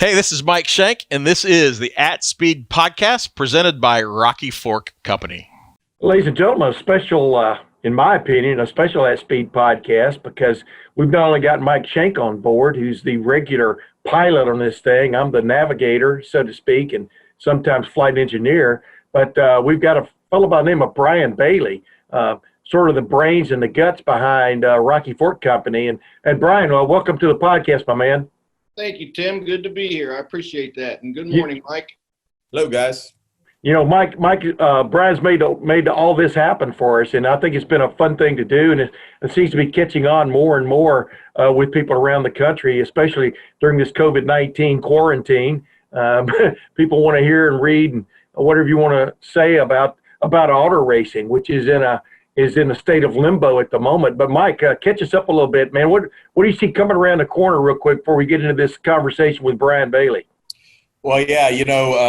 Hey, this is Mike Shank, and this is the At Speed podcast presented by Rocky Fork Company. Ladies and gentlemen, a special, in my opinion, a special At Speed podcast because we've not only got Mike Shank on board, who's the regular pilot on this thing. I'm the navigator, so to speak, and sometimes flight engineer. But we've got a fellow by the name of Brian Bailey, sort of the brains and the guts behind Rocky Fork Company. And Brian, welcome to the podcast, my man. Thank you, Tim. Good to be here. I appreciate that. And good morning, Mike. Hello, guys. You know, Brian's made all this happen for us, and I think it's been a fun thing to do, and it seems to be catching on more and more with people around the country, especially during this COVID-19 quarantine. People want to hear and read and whatever you want to say about auto racing, which is in a state of limbo at the moment. But Mike, catch us up a little bit, man. What do you see coming around the corner real quick before we get into this conversation with Brian Bailey? Well, yeah,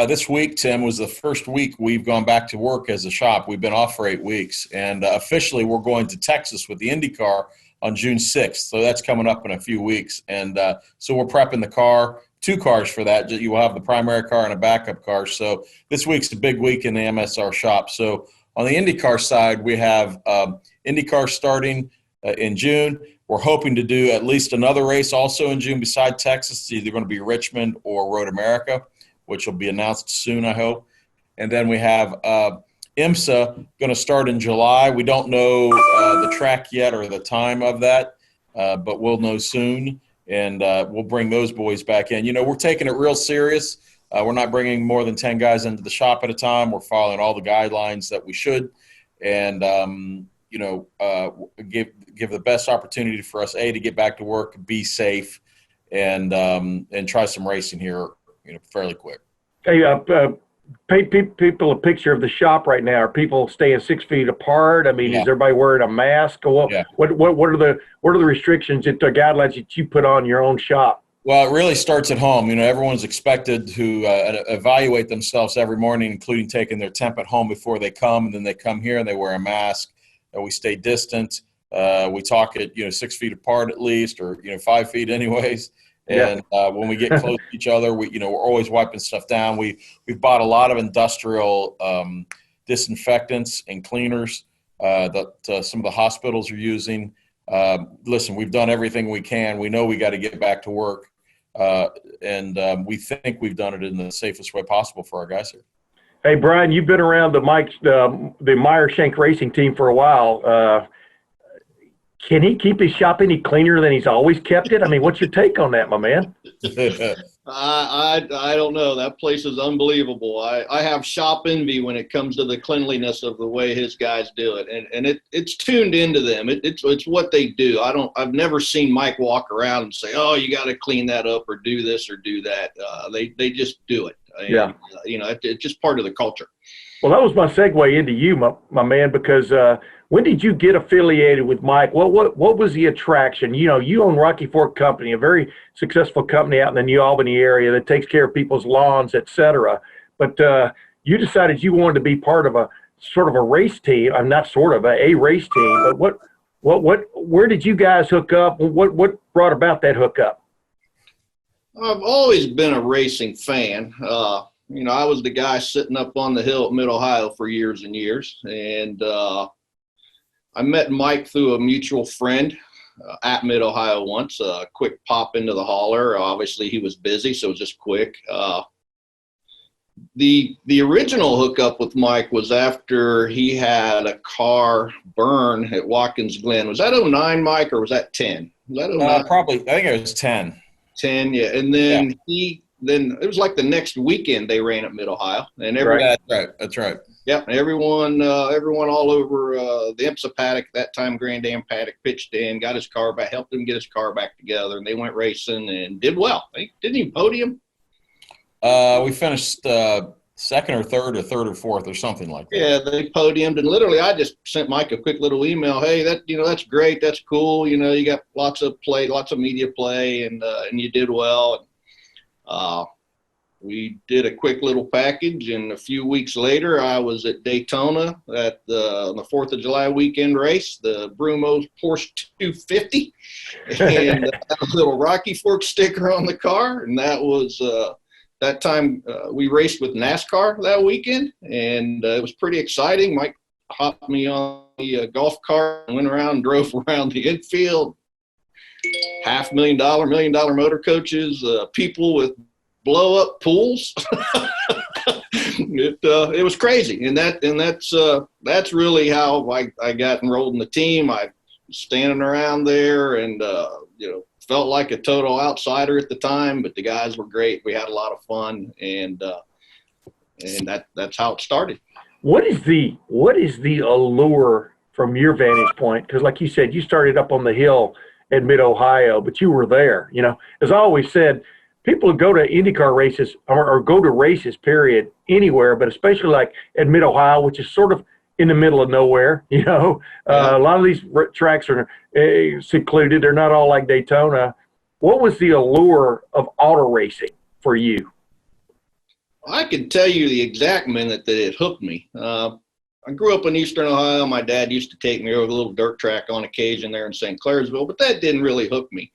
this week, Tim, was the first week we've gone back to work as a shop. We've been off for 8 weeks, and officially we're going to Texas with the IndyCar on June 6th. So that's coming up in a few weeks. And so we're prepping the car, 2 cars for that. You will have the primary car and a backup car. So this week's a big week in the MSR shop. So on the IndyCar side, we have IndyCar starting in June. We're hoping to do at least another race also in June beside Texas. It's either going to be Richmond or Road America, which will be announced soon, I hope. And then we have IMSA going to start in July. We don't know the track yet or the time of that, but we'll know soon. And we'll bring those boys back in. You know, we're taking it real serious. We're not bringing more than 10 guys into the shop at a time. We're following all the guidelines that we should. And give the best opportunity for us, A, to get back to work, be safe, and try some racing here, fairly quick. Hey, paint people a picture of the shop right now. Are people staying 6 feet apart? I mean, Is everybody wearing a mask? What are the restrictions, the guidelines that you put on your own shop? Well, it really starts at home. Everyone's expected to evaluate themselves every morning, including taking their temp at home before they come. And then they come here and they wear a mask. We stay distant. We talk at 6 feet apart at least, or 5 feet anyways. And when we get close to each other, we're always wiping stuff down. We've bought a lot of industrial disinfectants and cleaners that some of the hospitals are using. Listen, we've done everything we can. We know we got to get back to work. And we think we've done it in the safest way possible for our guys here. Hey, Brian, you've been around the Meyer Shank Racing team for a while. Can he keep his shop any cleaner than he's always kept it? I mean, what's your take on that, my man? I don't know. That place is unbelievable. I have shop envy when it comes to the cleanliness of the way his guys do it, and it's tuned into them. It's what they do. I've never seen Mike walk around and say, "Oh, you got to clean that up or do this or do that." They just do it. And, it's just part of the culture. Well, that was my segue into you, my man, because when did you get affiliated with Mike? What was the attraction? You own Rocky Fork Company, a very successful company out in the New Albany area that takes care of people's lawns, et cetera. But you decided you wanted to be part of a sort of a race team. I'm not sort of a race team, but where did you guys hook up? What brought about that hookup? I've always been a racing fan. I was the guy sitting up on the hill at Mid-Ohio for years and years. And I met Mike through a mutual friend at Mid-Ohio once, a quick pop into the hauler. Obviously, he was busy, so it was just quick. The original hookup with Mike was after he had a car burn at Watkins Glen. Was that 09, Mike, or was that 10? Was that 09? Probably. I think it was 10. 10, yeah. And then then it was like the next weekend they ran at Mid-Ohio. And That's right. Yeah, everyone all over the IMSA paddock at that time, Grand Am paddock, pitched in, got his car back, helped him get his car back together, and they went racing and did well. They didn't even podium. We finished second or third or fourth or something like that. Yeah, they podiumed, and literally I just sent Mike a quick little email. Hey, that's great, that's cool. You got lots of media play, and you did well. we did a quick little package, and a few weeks later, I was at Daytona at the 4th of July weekend race, the Brumo's Porsche 250, and a little Rocky Fork sticker on the car. And that was that time we raced with NASCAR that weekend, and it was pretty exciting. Mike hopped me on the golf cart and went around and drove around the infield. $500,000, $1 million motor coaches, people with blow up pools. It was crazy, and that's really how I got enrolled in the team. I was standing around there and felt like a total outsider at the time, but the guys were great. We had a lot of fun, and that's how it started. What is the allure from your vantage point? Because like you said, you started up on the hill at Mid-Ohio, but you were there. As I always said, people who go to IndyCar races or go to races, period, anywhere, but especially like at Mid-Ohio, which is sort of in the middle of nowhere. A lot of these tracks are secluded. They're not all like Daytona. What was the allure of auto racing for you? I can tell you the exact minute that it hooked me. I grew up in Eastern Ohio. My dad used to take me over the little dirt track on occasion there in St. Clairsville, but that didn't really hook me.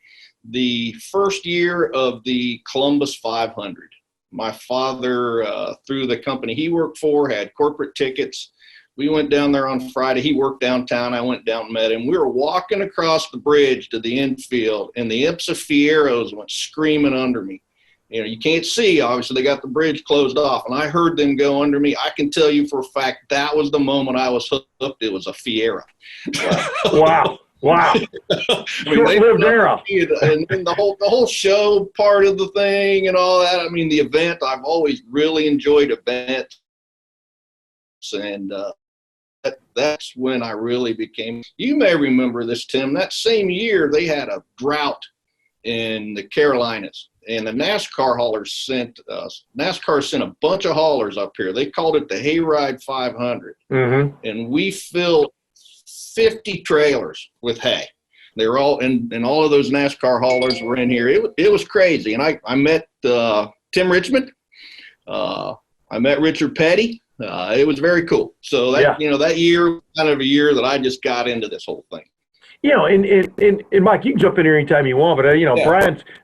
The first year of the Columbus 500, my father, through the company he worked for, had corporate tickets. We went down there on Friday. He worked downtown. I went down and met him. We were walking across the bridge to the infield, and the Imsa Fieros went screaming under me. You can't see, obviously, they got the bridge closed off, and I heard them go under me. I can tell you for a fact that was the moment I was hooked. It was a Fiera. Wow. I mean, Short-lived era. And then the whole show part of the thing and all that. I mean, the event, I've always really enjoyed events. And that's when I really became – you may remember this, Tim. That same year, they had a drought in the Carolinas. And the NASCAR haulers sent a bunch of haulers up here. They called it the Hayride 500. Mm-hmm. And we filled 50 trailers with hay. They were all, and all of those NASCAR haulers were in here. It was crazy. And I met Tim Richmond. I met Richard Petty. It was very cool. So that year, kind of a year that I just got into this whole thing. And Mike, you can jump in here anytime you want, but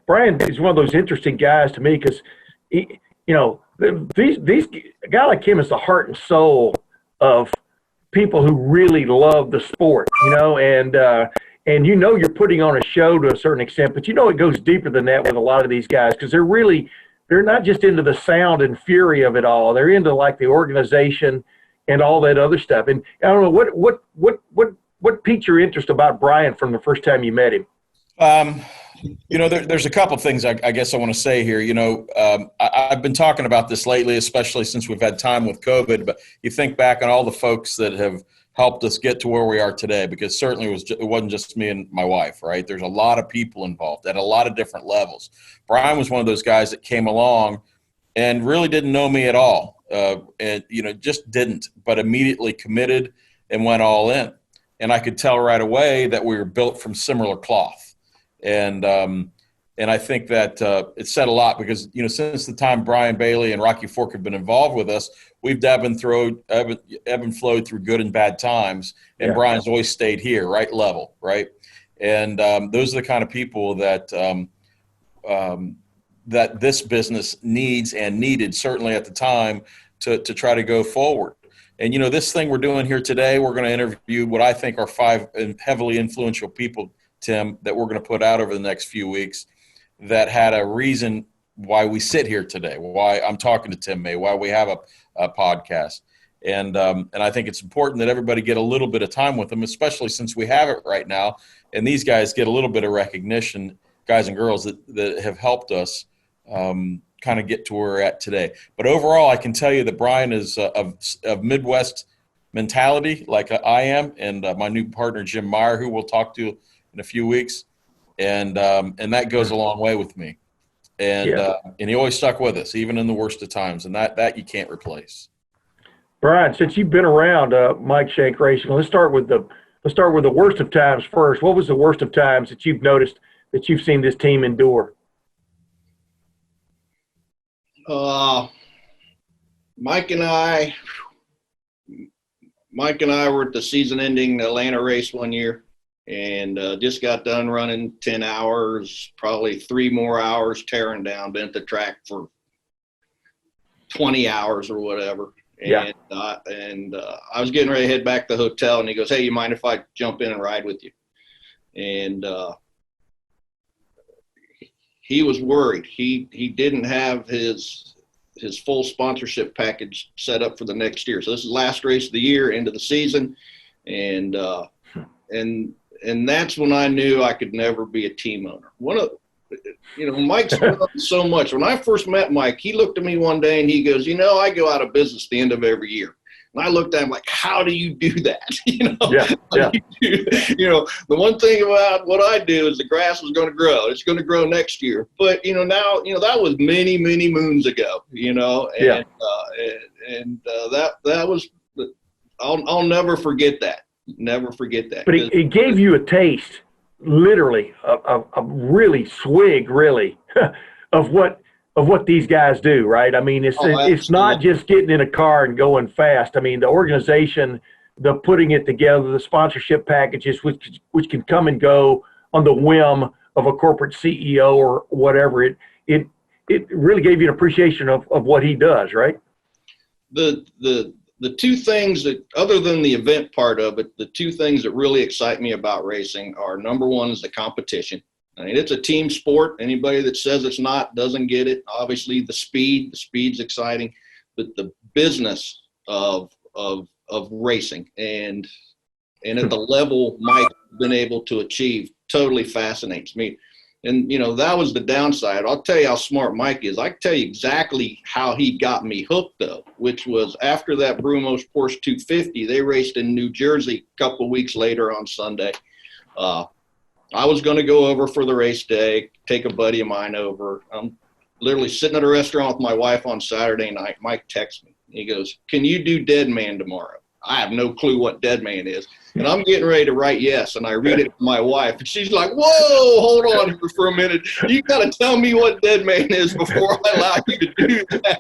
Brian is one of those interesting guys to me because, these a guy like him is the heart and soul of people who really love the sport, and you're putting on a show to a certain extent, but it goes deeper than that with a lot of these guys because they're not just into the sound and fury of it all. They're into like the organization and all that other stuff. And I don't know what piqued your interest about Brian from the first time you met him? There's a couple things I guess I want to say here. I've been talking about this lately, especially since we've had time with COVID. But you think back on all the folks that have helped us get to where we are today, because certainly it wasn't just me and my wife, right? There's a lot of people involved at a lot of different levels. Brian was one of those guys that came along and really didn't know me at all, and just didn't, but immediately committed and went all in. And I could tell right away that we were built from similar cloth. And I think that it said a lot because, since the time Brian Bailey and Rocky Fork have been involved with us, we've ebb and flowed through good and bad times. And Brian's always stayed here, right level, right? And those are the kind of people that that this business needs and needed, certainly at the time, to try to go forward. And, this thing we're doing here today, we're going to interview what I think are 5 heavily influential people, Tim, that we're going to put out over the next few weeks that had a reason why we sit here today, why I'm talking to Tim May, why we have a podcast. And I think it's important that everybody get a little bit of time with them, especially since we have it right now. And these guys get a little bit of recognition, guys and girls that have helped us kind of get to where we're at today. But overall, I can tell you that Brian is of Midwest mentality like I am, and my new partner, Jim Meyer, who we'll talk to in a few weeks. And that goes a long way with me. And he always stuck with us, even in the worst of times. And that you can't replace. Brian, since you've been around Mike Shank Racing, let's start with the worst of times first. What was the worst of times that you've noticed that you've seen this team endure? Mike and I were at the season-ending Atlanta race one year, and just got done running 10 hours, probably 3 more hours tearing down, been at the track for 20 hours or whatever. Yeah. And I was getting ready to head back to the hotel, and he goes, "Hey, you mind if I jump in and ride with you?" And he was worried. He didn't have his full sponsorship package set up for the next year. So this is the last race of the year, end of the season, and that's when I knew I could never be a team owner. Mike's done so much. When I first met Mike, he looked at me one day and he goes, "I go out of business the end of every year." And I looked at him like, "How do you do that?" The one thing about what I do is the grass is going to grow. It's going to grow next year. But, now, that was many, many moons ago, that was, I'll never forget that. Never forget that. But it gave you a taste, literally, a really swig, really, of what these guys do, right? I mean, it's not just getting in a car and going fast. I mean, the organization, the putting it together, the sponsorship packages, which can come and go on the whim of a corporate CEO or whatever. It really gave you an appreciation of what he does, right? The two things that, other than the event part of it, the two things that really excite me about racing are, number one is the competition. I mean, it's a team sport. Anybody that says it's not doesn't get it. Obviously, the speed's exciting, but the business of racing and at the level Mike's been able to achieve totally fascinates me. And, that was the downside. I'll tell you how smart Mike is. I can tell you exactly how he got me hooked, though, which was after that Brumos Porsche 250, they raced in New Jersey a couple of weeks later on Sunday. I was going to go over for the race day, take a buddy of mine over. I'm literally sitting at a restaurant with my wife on Saturday night. Mike texts me. He goes, "Can you do Dead Man tomorrow?" I have no clue what Dead Man is. And I'm getting ready to write yes, and I read it to my wife, and she's like, "Whoa, hold on here for a minute. You got to tell me what Dead Man is before I allow you to do that."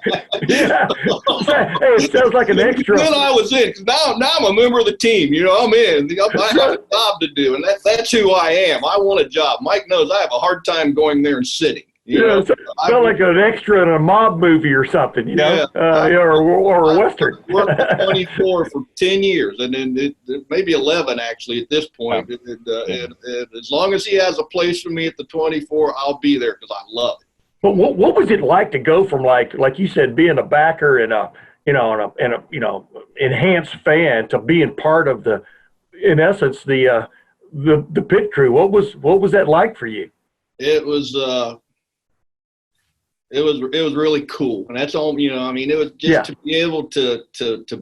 Yeah. Hey, it sounds like an extra. Then I was in, because now I'm a member of the team. I'm in. I have a job to do, and that's who I am. I want a job. Mike knows I have a hard time going there and sitting. It sounds like an extra in a mob movie or something, or a Western. I worked for 24 for 10 years, and then maybe 11 actually at this point. And as long as he has a place for me at the 24, I'll be there because I love it. But what was it like to go from like you said, being a backer and a enhanced fan to being part of in essence the pit crew? What was that like for you? It was really cool, and that's all. It was just to be able to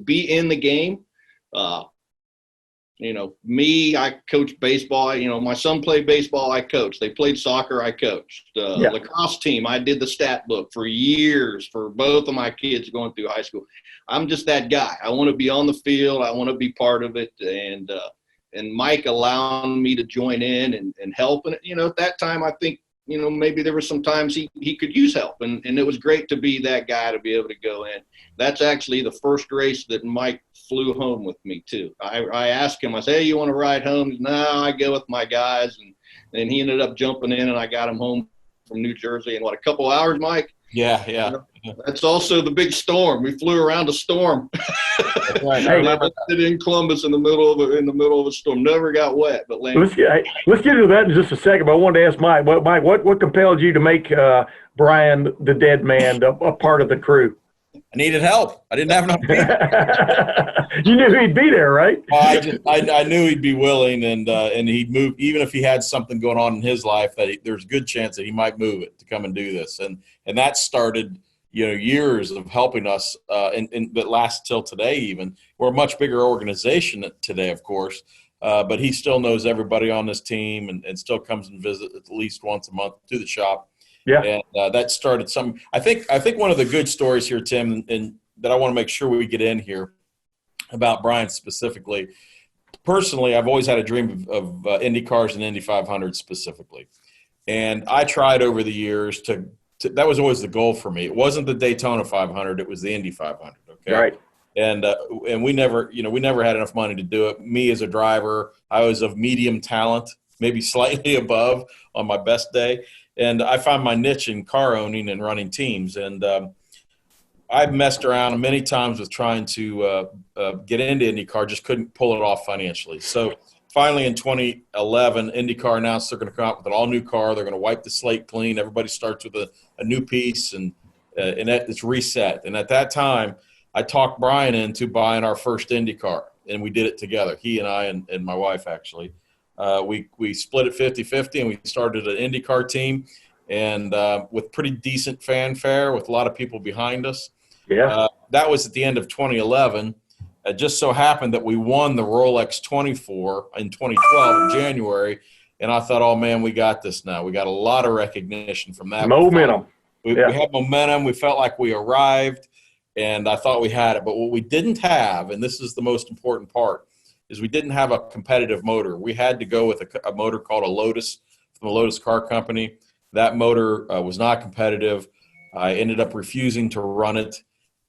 be in the game. Me, I coached baseball. My son played baseball. I coached. They played soccer. I coached. Lacrosse team. I did the stat book for years for both of my kids going through high school. I'm just that guy. I want to be on the field. I want to be part of it, and Mike allowing me to join in and help. And at that time, I think. Maybe there were some times he could use help, and it was great to be that guy to be able to go in. That's actually the first race that Mike flew home with me too. I asked him, I said, "Hey, you want to ride home?" He said, "No, I go with my guys," and he ended up jumping in, and I got him home from New Jersey in a couple hours, Mike? Yeah. That's also the big storm. We flew around a storm. Right. I landed in Columbus in the middle of a storm. Never got wet, but landed. Let's get into that in just a second. But I wanted to ask Mike. What compelled you to make Brian the Dead Man a part of the crew? I needed help. I didn't have enough people. You knew he'd be there, right? I knew he'd be willing, and he'd move, even if he had something going on in his life that there's a good chance that he might move it to come and do this. And that started, years of helping us, and that lasts till today. Even we're a much bigger organization today, of course, but he still knows everybody on this team, and still comes and visits at least once a month to the shop. Yeah, and that started some. I think one of the good stories here, Tim, and that I want to make sure we get in here about Brian specifically. Personally, I've always had a dream of Indy cars and Indy 500 specifically, and I tried over the years to that was always the goal for me. It wasn't the Daytona 500; it was the Indy 500. Okay, Right. And we never had enough money to do it. Me as a driver, I was of medium talent, maybe slightly above on my best day, and I found my niche in car owning and running teams. And I've messed around many times with trying to get into IndyCar, just couldn't pull it off financially. So finally in 2011, IndyCar announced they're going to come out with an all-new car. They're going to wipe the slate clean. Everybody starts with a new piece, and it's reset. And at that time, I talked Brian into buying our first IndyCar, and we did it together. He and I and my wife, actually. We split it 50-50, and we started an IndyCar team, and with pretty decent fanfare, with a lot of people behind us. Yeah. That was at the end of 2011. It just so happened that we won the Rolex 24 in 2012 in January, and I thought, oh, man, we got this now. We got a lot of recognition from that. Momentum. We had momentum. We felt like we arrived, and I thought we had it. But what we didn't have, and this is the most important part, is we didn't have a competitive motor. We had to go with a motor called a Lotus from the Lotus Car Company. That motor was not competitive. I ended up refusing to run it.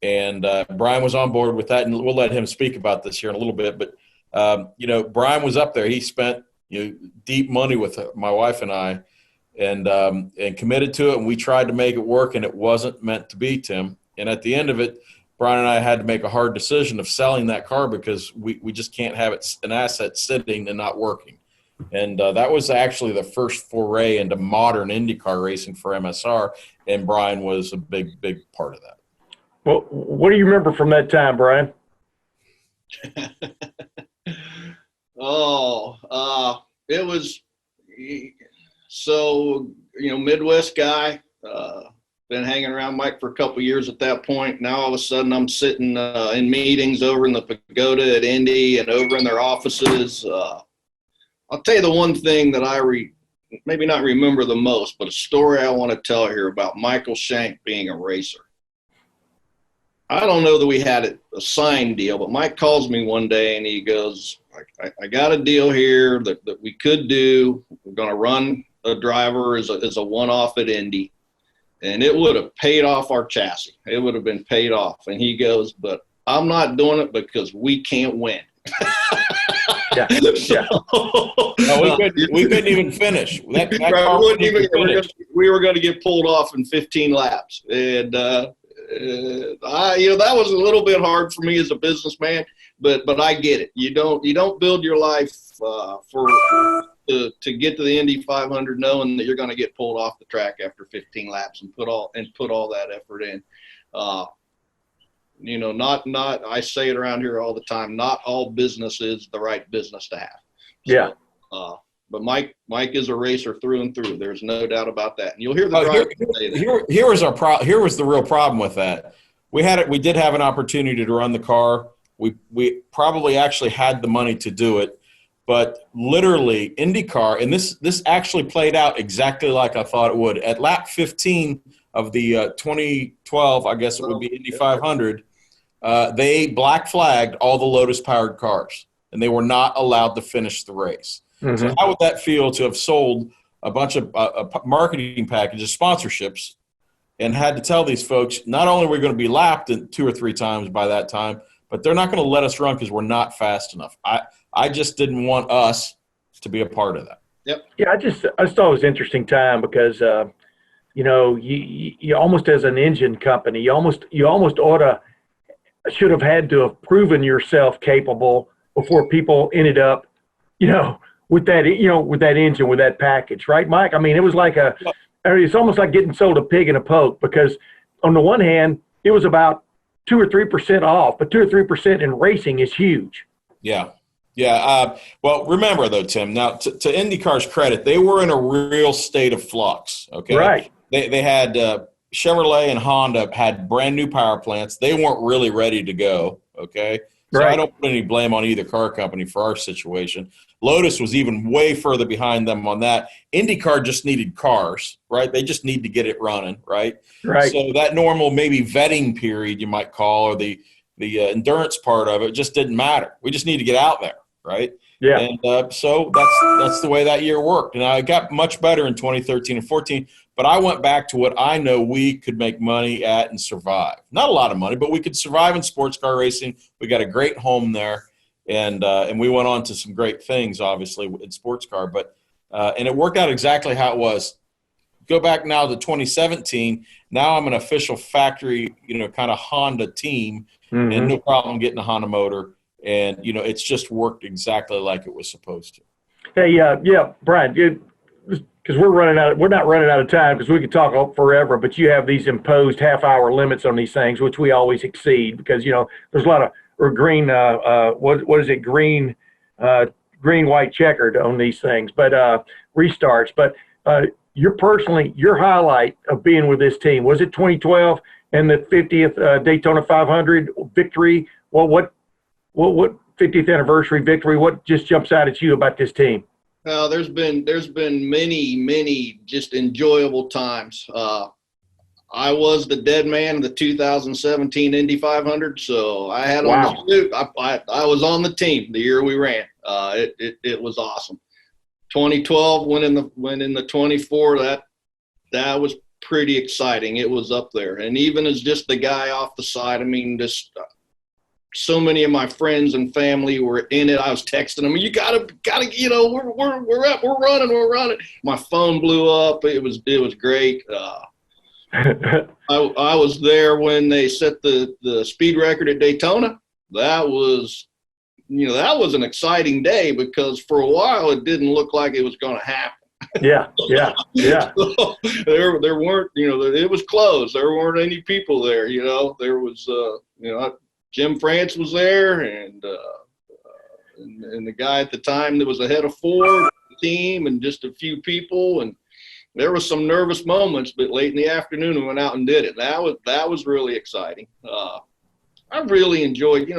And Brian was on board with that, and we'll let him speak about this here in a little bit. But, Brian was up there. He spent deep money with my wife and I and committed to it, and we tried to make it work, and it wasn't meant to be, Tim. And at the end of it, Brian and I had to make a hard decision of selling that car because we just can't have an asset sitting and not working. And that was actually the first foray into modern IndyCar racing for MSR, and Brian was a big, big part of that. Well, what do you remember from that time, Brian? It was Midwest guy, been hanging around Mike for a couple of years at that point. Now all of a sudden I'm sitting in meetings over in the Pagoda at Indy and over in their offices. I'll tell you the one thing that I maybe not remember the most, but a story I want to tell here about Michael Shank being a racer. I don't know that we had a signed deal, but Mike calls me one day and he goes, I got a deal here that we could do. We're going to run a driver as a one-off at Indy, and it would have paid off our chassis. It would have been paid off. And he goes, but I'm not doing it because we can't win. Yeah. No, we couldn't even finish. We were going to get pulled off in 15 laps. And, that was a little bit hard for me as a businessman, but I get it. You don't build your life to get to the Indy 500 knowing that you're going to get pulled off the track after 15 laps and put all that effort in. Not I say it around here all the time. Not all business is the right business to have. So, yeah. But Mike is a racer through and through. There's no doubt about that. And you'll hear the driver say that. Here was the real problem with that. We did have an opportunity to run the car. We probably actually had the money to do it, but literally IndyCar, and this actually played out exactly like I thought it would. At lap 15 of the 2012, I guess it would be Indy 500, they black flagged all the Lotus powered cars, and they were not allowed to finish the race. Mm-hmm. So how would that feel to have sold a bunch of marketing packages, sponsorships, and had to tell these folks, not only are we going to be lapped 2 or 3 times by that time, but they're not going to let us run because we're not fast enough. I just didn't want us to be a part of that. Yep. Yeah, I just thought it was an interesting time because, you almost as an engine company, you almost should have had to have proven yourself capable before people ended up, with that engine, with that package, right, Mike? I mean, it was like it's almost like getting sold a pig in a poke because on the one hand, it was about 2 or 3% off, but 2 or 3% in racing is huge. Yeah. Yeah. Well, remember though, Tim, now to IndyCar's credit, they were in a real state of flux. Okay. Right. They had Chevrolet and Honda had brand new power plants. They weren't really ready to go. Okay. So right. I don't put any blame on either car company for our situation. Lotus was even way further behind them on that. IndyCar just needed cars, right? They just need to get it running, right? Right. So that normal maybe vetting period you might call, or the endurance part of it just didn't matter. We just need to get out there, right? Yeah. And so that's the way that year worked. And it got much better in 2013 and 14. But I went back to what I know we could make money at and survive. Not a lot of money, but we could survive in sports car racing. We got a great home there, and we went on to some great things, obviously, in sports car. But and it worked out exactly how it was. Go back now to 2017. Now I'm an official factory, kind of Honda team, and no problem getting a Honda motor. And, it's just worked exactly like it was supposed to. Hey, yeah, Brian, because we're not running out of time because we could talk forever, but you have these imposed half-hour limits on these things, which we always exceed because, there's a lot of green, what is it, green, white checkered on these things, but restarts. But your highlight of being with this team, was it 2012 and the 50th Daytona 500 victory? Well, what 50th anniversary victory? What just jumps out at you about this team? There's been many just enjoyable times. I was the dead man of the 2017 Indy 500, so I had on the suit. I was on the team the year we ran. It was awesome. 2012 went in the 24. That was pretty exciting. It was up there, and even as just the guy off the side, just so many of my friends and family were in it. I was texting them, you gotta, we're running. My phone blew up. It was great. I was there when they set the speed record at Daytona. That was an exciting day because for a while it didn't look like it was going to happen. Yeah. So there weren't, it was closed. There weren't any people there. There was, Jim France was there, and the guy at the time that was the head of Ford team, and just a few people, and there was some nervous moments. But late in the afternoon, we went out and did it. That was really exciting. I really enjoyed.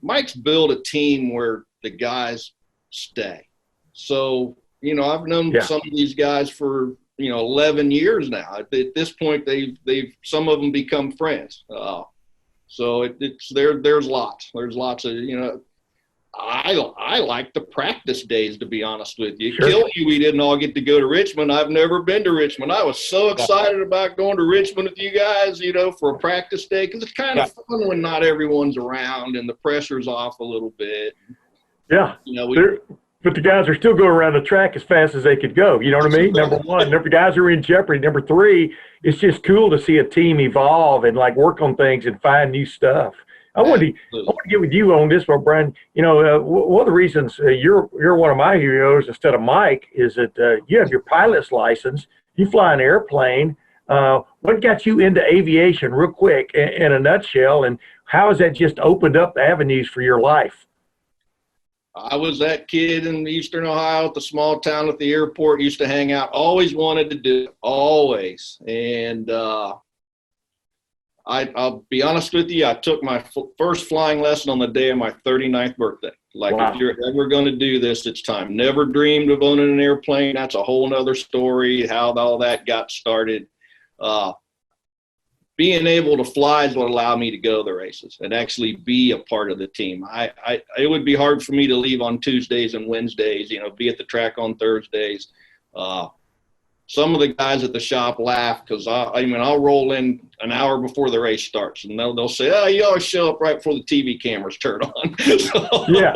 Mike's built a team where the guys stay. So I've known some of these guys for 11 years now. At this point, they've some of them become friends. So there's lots of, I like the practice days, to be honest with you. It killed me we didn't all get to go to Richmond. I've never been to Richmond. I was so excited about going to Richmond with you guys, for a practice day, because it's kind of fun when not everyone's around and the pressure's off a little bit. Yeah. But the guys are still going around the track as fast as they could go. You know what I mean? Number one, the guys are in jeopardy. Number three, it's just cool to see a team evolve and work on things and find new stuff. I want to get with you on this one, Brian. One of the reasons you're one of my heroes instead of Mike is that you have your pilot's license. You fly an airplane. What got you into aviation, real quick, in a nutshell, and how has that just opened up avenues for your life? I was that kid in Eastern Ohio at the small town at the airport, used to hang out, always wanted to do it, always. And I'll be honest with you, I took my first flying lesson on the day of my 39th birthday. If you're ever going to do this, it's time. Never dreamed of owning an airplane. That's a whole nother story, how all that got started. Being able to fly is what allowed me to go to the races and actually be a part of the team. It would be hard for me to leave on Tuesdays and Wednesdays, be at the track on Thursdays. Some of the guys at the shop laugh because I'll roll in an hour before the race starts, and they'll say, "Oh, you always show up right before the TV cameras turn on." Yeah.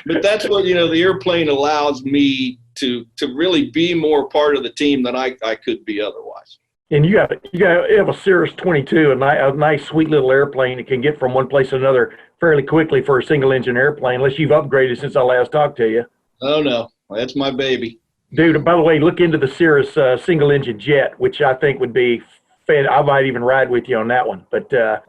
But that's what the airplane allows me to really be more part of the team than I could be otherwise. And you have a Cirrus 22, a nice, sweet little airplane that can get from one place to another fairly quickly for a single-engine airplane, unless you've upgraded since I last talked to you. Oh, no. That's my baby. Dude, and by the way, look into the Cirrus single-engine jet, which I think would be I might even ride with you on that one. But they're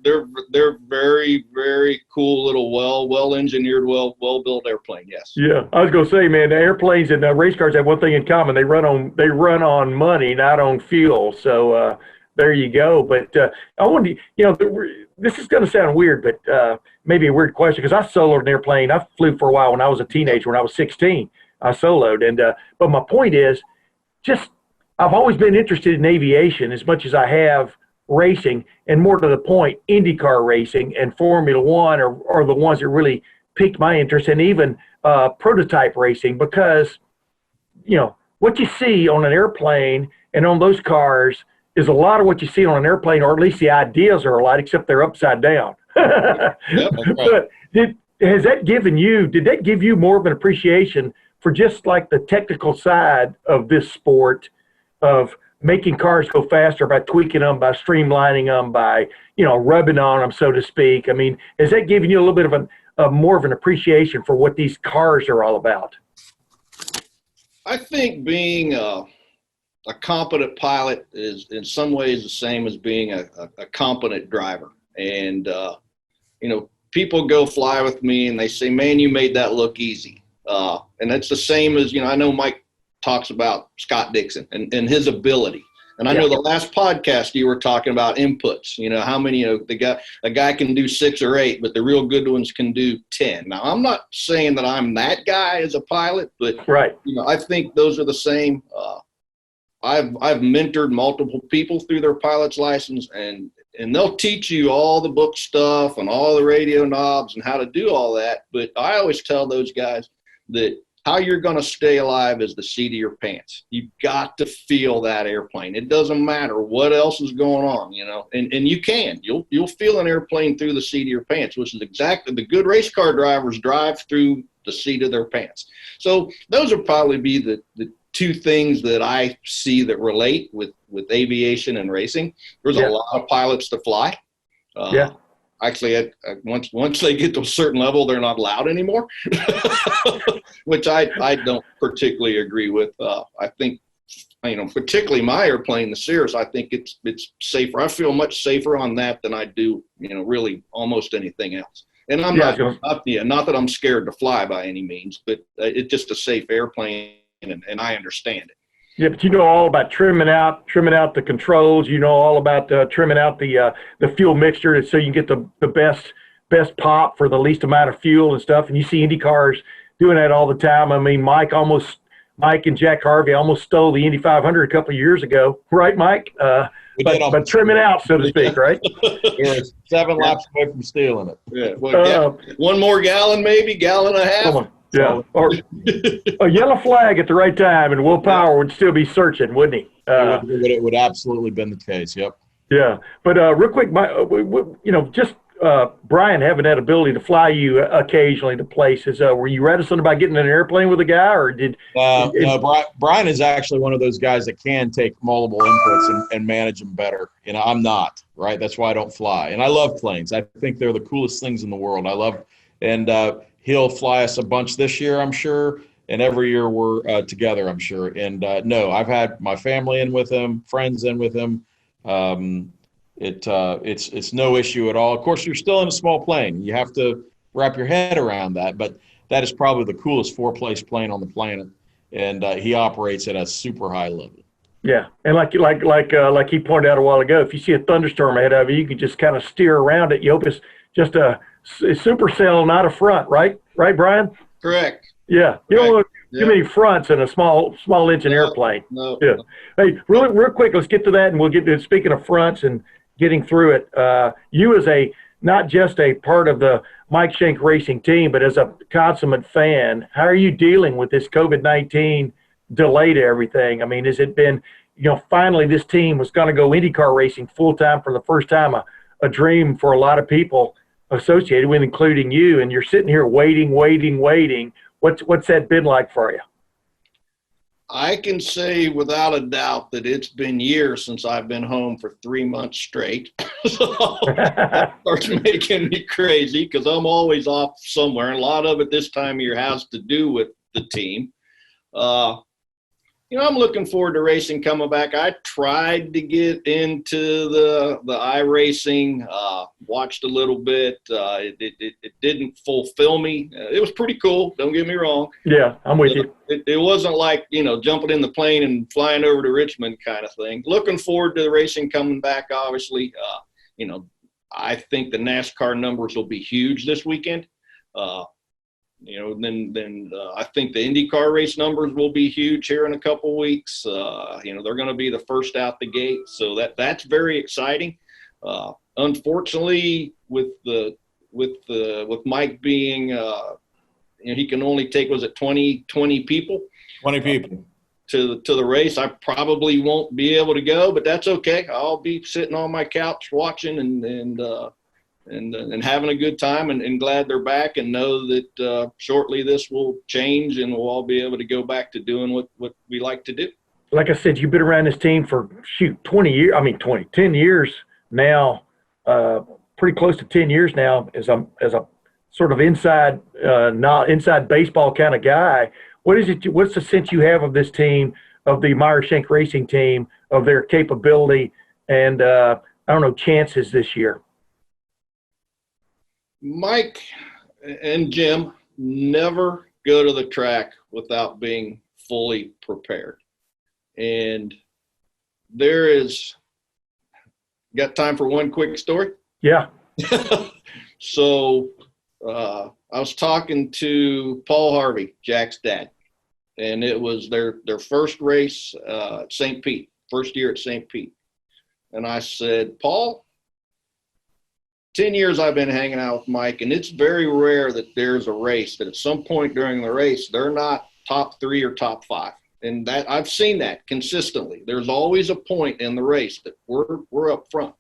very, very cool little well-engineered, well-built airplane. Yes. Yeah, I was gonna say, man, the airplanes and race cars have one thing in common: they run on money, not on fuel. So there you go. But I wanted to, this is gonna sound weird, but maybe a weird question because I soloed an airplane. I flew for a while when I was a teenager. When I was 16, I soloed, and but my point is, I've always been interested in aviation as much as I have racing, and more to the point, IndyCar racing and Formula One are the ones that really piqued my interest, and even prototype racing because, what you see on an airplane and on those cars is a lot of what you see on an airplane, or at least the ideas are a lot, except they're upside down. Yep. But did that give you more of an appreciation for just like the technical side of this sport, of making cars go faster by tweaking them, by streamlining them, by, rubbing on them, so to speak? I mean, has that given you a little bit of more of an appreciation for what these cars are all about? I think being a competent pilot is in some ways the same as being a competent driver. And, people go fly with me and they say, man, you made that look easy. And that's the same as, I know Mike talks about Scott Dixon and his ability. And I know the last podcast you were talking about inputs, how many, a guy can do 6 or 8, but the real good ones can do 10. Now, I'm not saying that I'm that guy as a pilot, but, I think those are the same. I've mentored multiple people through their pilot's license, and they'll teach you all the book stuff and all the radio knobs and how to do all that. But I always tell those guys that how you're going to stay alive is the seat of your pants. You've got to feel that airplane. It doesn't matter what else is going on, and you can. You'll feel an airplane through the seat of your pants, which is exactly the good race car drivers drive through the seat of their pants. So those would probably be the 2 things that I see that relate with aviation and racing. There's a lot of pilots to fly. Actually, once they get to a certain level, they're not allowed anymore, which I don't particularly agree with. I think, particularly my airplane, the Cirrus, I think it's safer. I feel much safer on that than I do, really almost anything else. And I'm not that I'm scared to fly by any means, but it's just a safe airplane, and I understand it. Yeah, but you know all about trimming out the controls. You know all about trimming out the fuel mixture so you can get the best pop for the least amount of fuel and stuff. And you see Indy cars doing that all the time. I mean, Mike and Jack Harvey almost stole the Indy 500 a couple of years ago, right, Mike? But trim it out, so to speak, right? We're 7 laps away from stealing it. Yeah, well, one more gallon, maybe gallon and a half. Come on. Yeah, or a yellow flag at the right time, and Will Power would still be searching, wouldn't he? It would absolutely been the case. Yep. Yeah, but real quick, just Brian having that ability to fly you occasionally to places. Were you reticent about getting in an airplane with a guy, or did? No, Brian is actually one of those guys that can take multiple inputs and manage them better. I'm not, right? That's why I don't fly, and I love planes. I think they're the coolest things in the world. He'll fly us a bunch this year, I'm sure, and every year we're together, I'm sure. And no, I've had my family in with him, friends in with him. It's no issue at all. Of course, you're still in a small plane. You have to wrap your head around that, but that is probably the coolest 4-place plane on the planet, and he operates at a super high level. Yeah, and like he pointed out a while ago, if you see a thunderstorm ahead of you, you can just kind of steer around it. You hope it's just a supercell, not a front, right? Right, Brian? Correct. Yeah. You don't want too many fronts in a small engine airplane. No. Yeah. Hey, real quick, let's get to that, and we'll get to speaking of fronts and getting through it. You as not just a part of the Mike Shank Racing team, but as a consummate fan, how are you dealing with this COVID-19 delay to everything? I mean, has it been, finally this team was going to go IndyCar racing full-time for the first time, a dream for a lot of people associated with, including you, and you're sitting here waiting. What's that been like for you? I can say without a doubt that it's been years since I've been home for 3 months straight. So that starts making me crazy because I'm always off somewhere. And a lot of it this time of year has to do with the team. I'm looking forward to racing coming back. I tried to get into the iRacing, watched a little bit. It didn't fulfill me. It was pretty cool. Don't get me wrong. Yeah, I'm with you. It wasn't like, jumping in the plane and flying over to Richmond kind of thing. Looking forward to the racing coming back, obviously. I think the NASCAR numbers will be huge this weekend. Then I think the IndyCar race numbers will be huge here in a couple weeks. They're going to be the first out the gate, so that's very exciting. Unfortunately, with Mike being, he can only take 20 people. 20 people. to the race. I probably won't be able to go, but that's okay. I'll be sitting on my couch watching and having a good time, and glad they're back, and know that shortly this will change and we'll all be able to go back to doing what we like to do. Like I said, you've been around this team for 10 years now, pretty close to 10 years now as a sort of inside baseball kind of guy. What's the sense you have of this team, of the Meyer Shank Racing team, of their capability and chances this year? Mike and Jim never go to the track without being fully prepared. And got time for one quick story? Yeah. So I was talking to Paul Harvey, Jack's dad, and it was their first race at St. Pete, first year at St. Pete. And I said, Paul, 10 years I've been hanging out with Mike, and it's very rare that there's a race that at some point during the race, they're not top 3 or top 5. And that I've seen that consistently. There's always a point in the race that we're up front.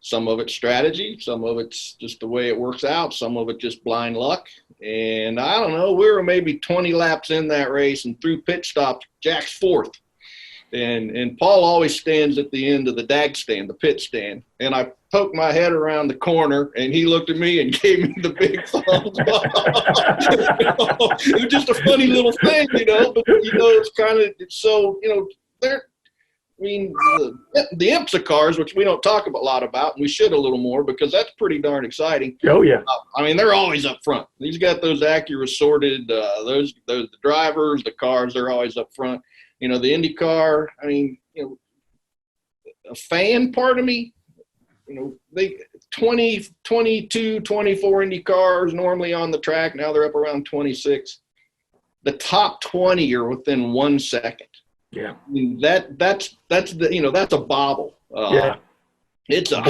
Some of it's strategy, some of it's just the way it works out, some of it just blind luck. And I don't know, we were maybe 20 laps in that race, and through pit stops, Jack's 4th. And Paul always stands at the end of the dag stand, the pit stand. And I poked my head around the corner, and he looked at me and gave me the big thumbs up. It was just a funny little thing, but, it's kind of – so, the IMSA cars, which we don't talk a lot about, and we should a little more because that's pretty darn exciting. Oh, yeah. They're always up front. He's got those Acura sorted, those the drivers, the cars, they're always up front. The IndyCar, a fan part of me, they 20, 22, 24 Indy cars normally on the track. Now they're up around 26. The top 20 are within 1 second. Yeah. That's a bobble. Yeah. It's a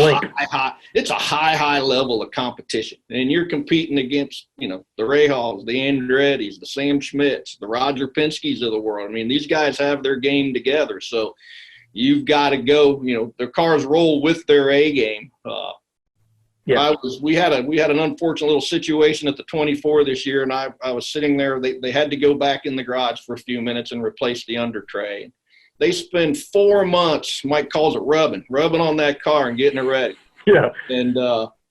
high level of competition, and you're competing against, the Rahals, the Andretti's, the Sam Schmitts, the Roger Penske's of the world. These guys have their game together. So you've got to go, their cars roll with their A game. Yeah. We had an unfortunate little situation at the 24 this year, and I was sitting there. They had to go back in the garage for a few minutes and replace the under tray. They spend 4 months, Mike calls it rubbing on that car and getting it ready. Yeah. And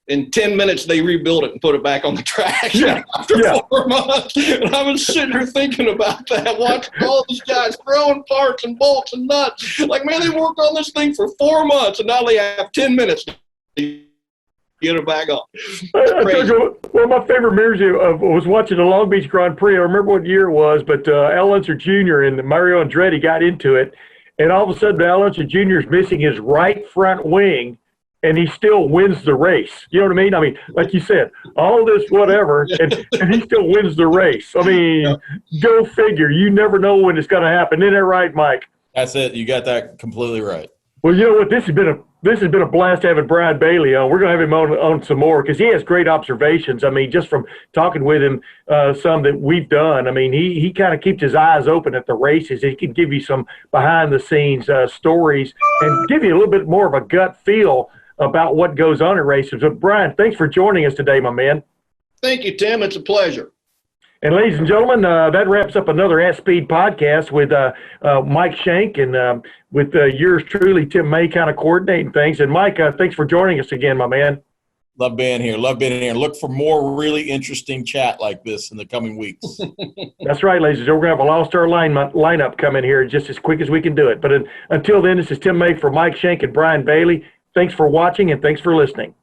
in 10 minutes, they rebuilt it and put it back on the track after 4 months. And I was sitting there thinking about that, watching all these guys throwing parts and bolts and nuts. Like, man, they worked on this thing for 4 months, and now they have 10 minutes to get it back on. One of my favorite memories was watching the Long Beach Grand Prix. I remember what year it was, but Al Unser Jr. and Mario Andretti got into it, and all of a sudden Al Unser Jr. is missing his right front wing, and he still wins the race. You know what I mean? Like you said, all this whatever, and he still wins the race. Go figure. You never know when it's going to happen. Isn't that right, Mike? That's it. You got that completely right. Well, you know what? This has been a blast having Brian Bailey on. We're going to have him on some more because he has great observations. Just from talking with him, some that we've done. He kind of keeps his eyes open at the races. He can give you some behind-the-scenes stories and give you a little bit more of a gut feel about what goes on at races. But, Brian, thanks for joining us today, my man. Thank you, Tim. It's a pleasure. And ladies and gentlemen, that wraps up another At Speed podcast with Mike Shank and with yours truly, Tim May, kind of coordinating things. And Mike, thanks for joining us again, my man. Love being here. Look for more really interesting chat like this in the coming weeks. That's right, ladies and gentlemen. We're going to have a all-star lineup coming here just as quick as we can do it. But until then, this is Tim May for Mike Shank and Brian Bailey. Thanks for watching and thanks for listening.